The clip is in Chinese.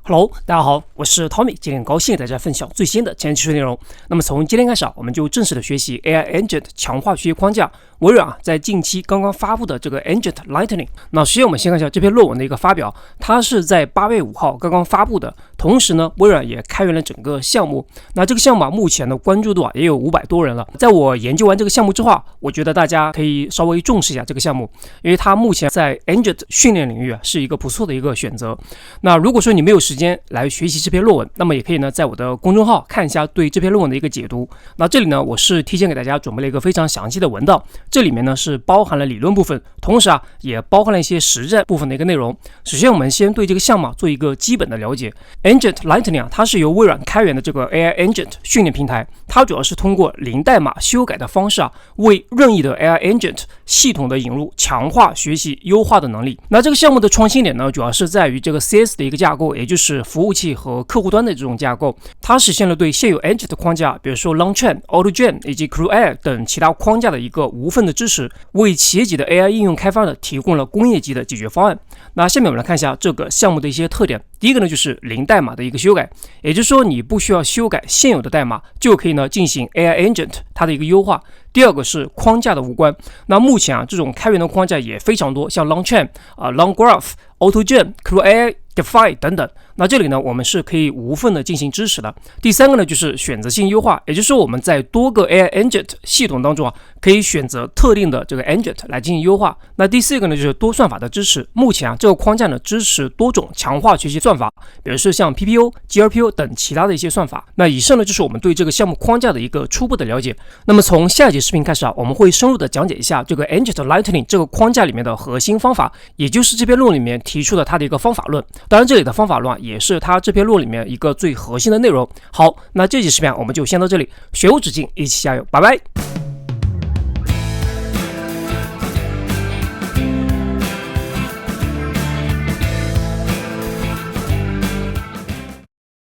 Hello，大家好，我是 Tommy， 今天很高兴给大家分享最新的前沿技术内容。那么从今天开始我们就正式的学习 AI Agent 强化学习框架。微软在近期刚刚发布的这个 Agent Lightning。那首先我们先看一下这篇论文的一个发表，它是在8月5号刚刚发布的。同时呢，微软也开源了整个项目。那这个项目目前的关注度也有500多人了。在我研究完这个项目之后我觉得大家可以稍微重视一下这个项目，因为它目前在 Agent 训练领域是一个不错的一个选择。那如果说你没有时间来学习这篇论文，那么也可以呢在我的公众号看一下对这篇论文的一个解读。那这里呢我是提前给大家准备了一个非常详细的文档，这里面呢是包含了理论部分，同时也包含了一些实战部分的一个内容。首先我们先对这个项目做一个基本的了解。 Agent Lightning 它是由微软开源的这个 AI Agent 训练平台，它主要是通过零代码修改的方式为任意的 AI Agent 系统的引入强化学习优化的能力。那这个项目的创新点呢主要是在于这个 CS 的一个架构，也就是服务器和客户端的这种架构，它实现了对现有 Agent 的框架，比如说 LangChain、AutoGen 以及 CrewAI 等其他框架的一个无缝的支持，为企业级的 AI 应用开发呢提供了工业级的解决方案。那下面我们来看一下这个项目的一些特点。第一个呢就是零代码的一个修改，也就是说你不需要修改现有的代码就可以呢进行 AI Agent 它的一个优化。第二个是框架的无关，那目前这种开源的框架也非常多，像 LangChain、LangGraph、AutoGen、CrewAI、Defy 等等。那这里呢我们是可以无缝的进行支持的。第三个呢就是选择性优化，也就是说我们在多个 AI Agent 系统当中可以选择特定的这个 Agent 来进行优化。那第四个呢就是多算法的支持，目前这个框架呢支持多种强化学习算法，比如说像 PPO、GRPO 等其他的一些算法。那以上呢就是我们对这个项目框架的一个初步的了解。那么从下一节视频开始我们会深入的讲解一下这个 Agent Lightning 这个框架里面的核心方法，也就是这篇论文里面提出的它的一个方法论。当然这里的方法论也是它这篇论文里面一个最核心的内容。好，那这期视频我们就先到这里，学无止境，一起加油，拜拜。